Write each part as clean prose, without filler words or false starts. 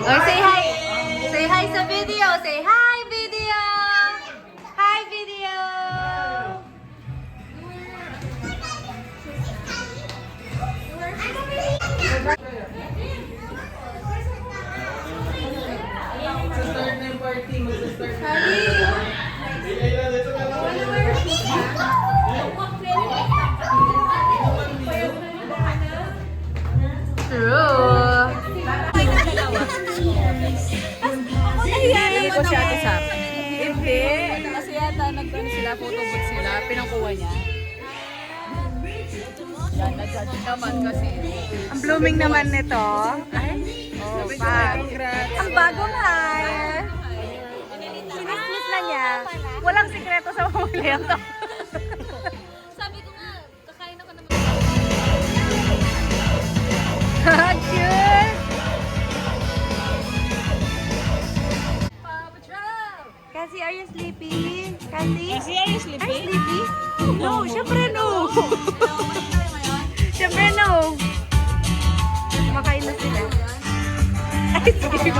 Oh, say hi. Say hi sa video. Say hi, video. Hi, video. Start na yung party, mag-start na. True. Hindi ko siya ate Sam. Hindi. Kasi yata nagkano sila, photo booth sila, pinangkuha niya. Yan, nag-judge naman kasi. Ang blooming naman nito. Ay, oh, pag. Ang bagong hair. Sinismis na niya. Walang sikreto sa pamilya to. Sabi ko nga, kakain ako naman. Cute! Cassie, are you sleepy? Cassie, are you sleepy? Are you sleepy? No, syempre no. Syempre no. Kumakain na sila. Ay, sige.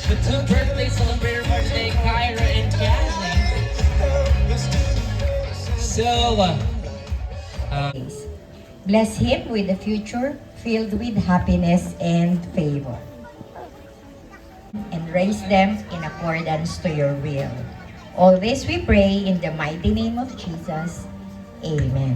The two birthday celebrator for today, Kyra and Cassie. So, Bless him with a future filled with happiness and favor. And raise them in accordance to your will. All this we pray in the mighty name of Jesus. Amen.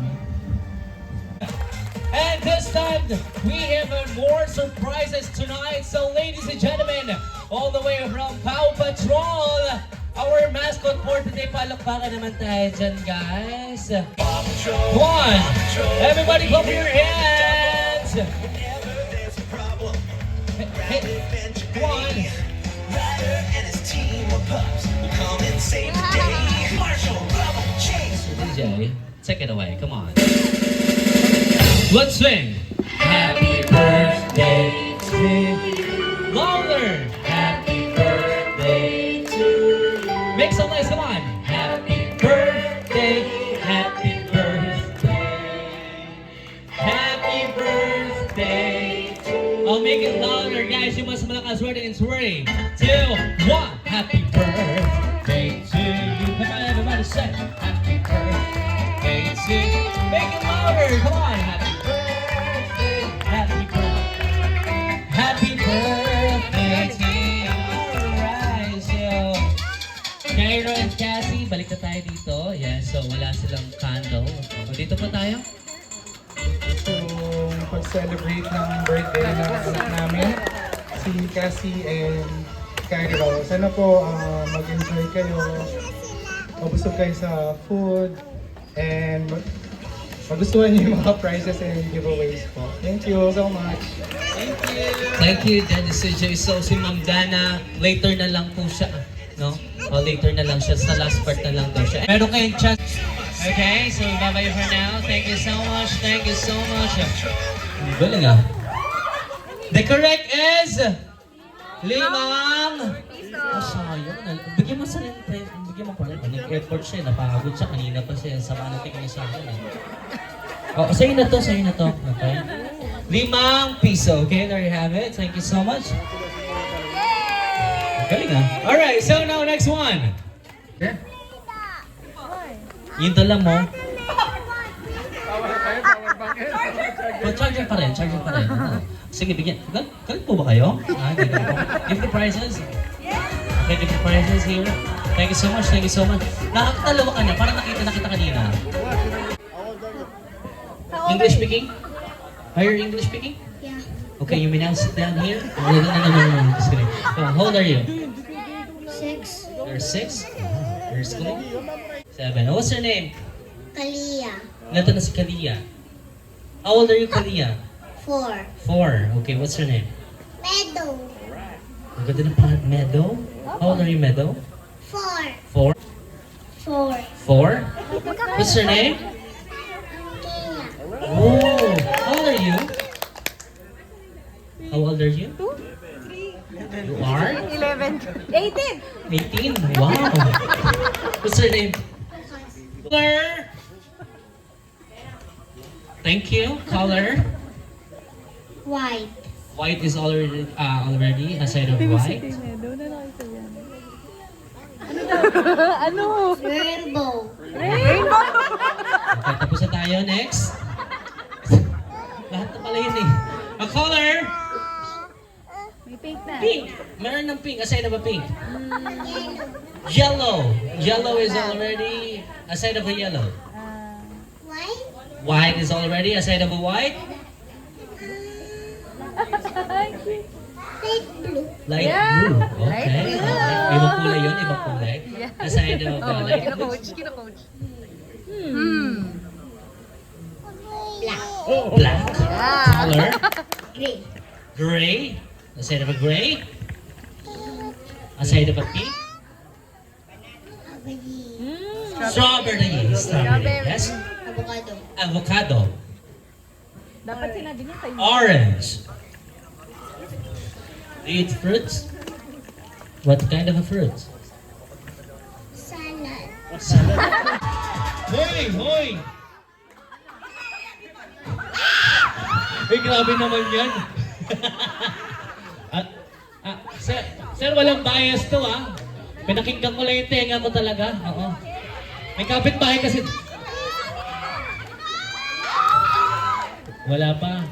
and this time we have more surprises tonight. So, ladies and gentlemen, all the way from Paw Patrol, our mascot for today. Palakpakan naman tayo dyan, guys. One, everybody clap your hands. Hey, one. DJ, take it away, come on. Let's sing. Happy birthday to you. Louder. Happy birthday to you. Make some noise, come on. Happy birthday, happy birthday. Happy birthday to you. I'll make it louder, guys. You must malakas. Ready in 3, 2, 1. Happy birthday to you. Come on, everybody say happy birthday to you. Make it louder. Come on. Happy birthday. Happy birthday. Happy birthday to you. Alright, so Kyra and Cassie, balik na tayo dito. Yes, so wala silang candle. O, dito po tayo. So, pag-celebrate ng birthday ng anak namin, si Cassie and Kyra. Sana po mag-enjoy kayo, mabusog kayo sa food, and magustuhan niyo yung mga prizes and giveaways po. Thank you so much. Thank you, Dennis CJ. So, si Ma'am Dana, later na lang po siya, no? O, later na lang siya, sa last part na lang daw siya. Meron kayong chance. Okay, so bye-bye for now. Thank you so much. Thank you so much. Ang galing ah. The correct is... Limang! Oh, sayang. Bigyan mo sa rin, bigyan mo pa rin. Nag-effort siya, napagod siya. Kanina pa siya. Sama natin kami sa akin. Oh, sa'yo na to, sa'yo na to. Okay? 5 piso. Okay, there you have it. Thank you so much. Galing ah. Alright, so now next one. Yeah. Yung dala mo. Oh, charger pa rin, charger pa rin. Oh. Sige, bigyan. Galit po ba kayo? Give the prizes. Okay, give the prizes here. Thank you so much, thank you so much. Nakakatalawa ka na, parang nakita na kita kanina. English speaking? Are you English speaking? Yeah. Okay, you may now sit down here. No. Just kidding. How old are you? 6. You're 6? You're schooling? 7. What's your name? Kalia. Ilan na si Kalia? How old are you, Kalia? 4. 4. Okay, what's your name? Meadow. Ang ganda ng pangalan, Meadow? How old are you, Meadow? 4. 4? 4. 4? What's your name? Kia. Oh, how old are you? How old are you? You are? 11. 18. 18? Wow! What's your name? Color? Thank you. Color? White. White is already aside of white. Ano? Rainbow. Rainbow. Okay, tapos na tayo. Next. Lahat na pala yun eh. A color? May pink na. Pink. Meron ng pink. Aside of a pink. Yellow. Yellow is already aside of a yellow. White. White is already aside of a white. Light blue. Light Yeah. blue. Light Okay. blue. Okay. Ibang kulay yun. Ibang kulay. Aside of the light blue. Kino-coach. Black. Black. Color. Gray. Gray. Aside of a gray. Aside of a pink. Strawberry. Strawberry. Yes. Avocado. Avocado. Dapat sinabi niya sa'yo. Orange. Do you eat fruits? What kind of a fruit? Salad. Hoy! Hoy! Uy, grabe naman yan. Sir, walang bias to ah. Pinakinggan ko lang yung tenga ko talaga. Oo. May kapitbahay kasi. Wala pa.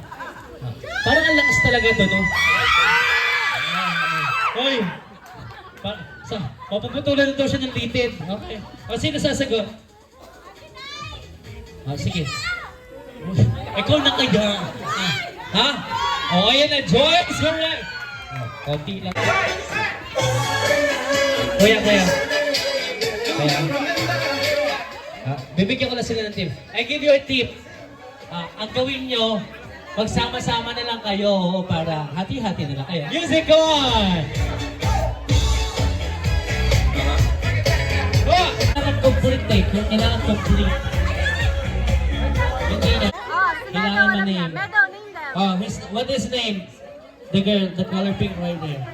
Ah, parang ang lakas talaga to, no? Hoy! Mapuputulan na daw siya ng litid. Okay. O, sino sasagot? Sige. Ikaw na kaya. Ha? O, ayan na. Joyce! Correct! Konti lang. Kuya. Bibigyan ko lang sila ng tip. I give you a tip. Ang gawin nyo, magsama-sama na lang kayo para hati-hati na lang kayo. Music on! Kailangan complete tape. Yung kailangan complete. Yung kailangan ma-name. name them. What is the name? The girl, the color pink right there.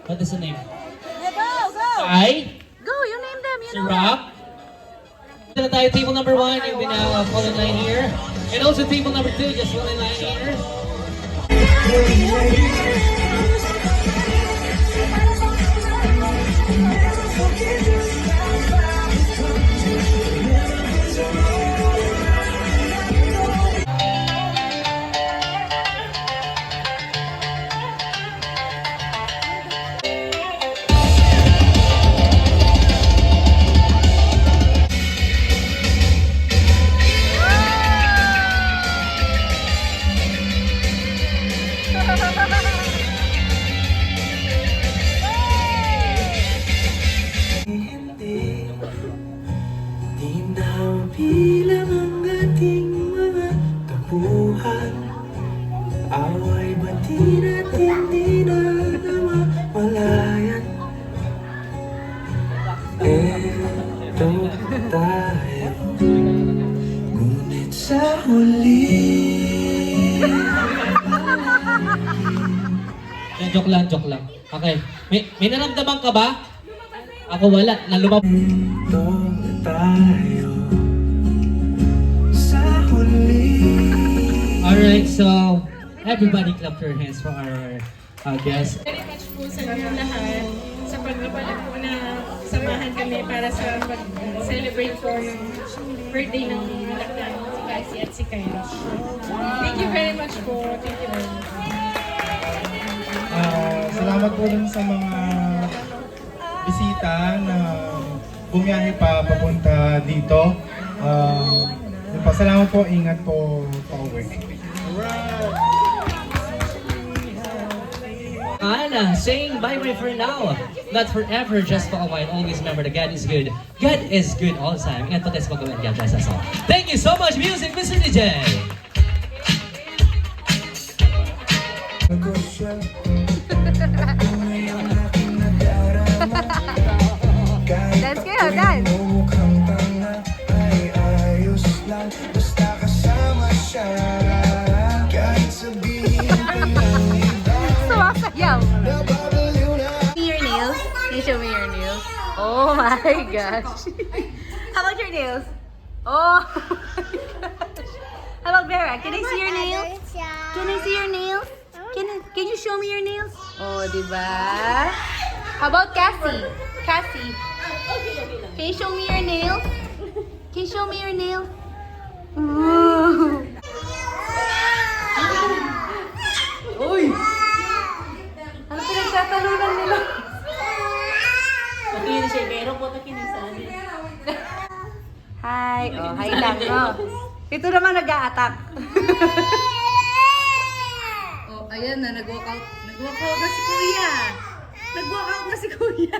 What is the name? Go. Go, you name them. You Si know Rock. Ito na tayo, table number 1, you'll be now fall in line here. And also table number 2, just fall in line here. Di na bilang ang ating mga tapuhan. Away ba't di natin di na namamalayan? Eto tayo, ngunit sa huli. Joke lang. Okay. May naramdaman ka ba? Ako wala. Nalumab. Eto tayo, sa huli. Alright, so everybody clap your hands for our guest. Very much po sa inyo lahat sa pagpapalag po na samahan kami para sa pag-celebrate po yung birthday ng anak namin, si Cassie at si Kyla. Thank you very much po. Thank you very much. Salamat po dun sa mga bisita na bumiyahe pa papunta dito. Salamat po, ingat po pa uwi. saying bye-bye for now. Not forever, just for a while. Always remember that God is good. God is good all the time. Ingat po tayo sa pag-gawin. God bless us all. Thank you so much, music, Mr. DJ. Ako siya. Ako ngayon aking nadarama. Kahit Dance kayo, dance. ako'y mukhang tanga, ay ayos lang. Basta kasama siya. Kahit sabihin pa ng iba, Sumasayaw. nababaliw na. See your nails? Can you show me your nails? Oh my gosh. How about your nails? Oh my gosh. How about Vera? Can I see your nails? Can I see your nails? Can you show me your nails? Oh, diba? How about Cassie? Cassie, can you show me your nails? Can you show me your nails? Ooh. Uy! Ano pinagtatalunan nila? Hi! Oh, hi lang, no? Ito naman nag-a-attack. Oh, ayan na, nag-walk out. Nag-walk out na si Kuya. Nag-walk out na si Kuya.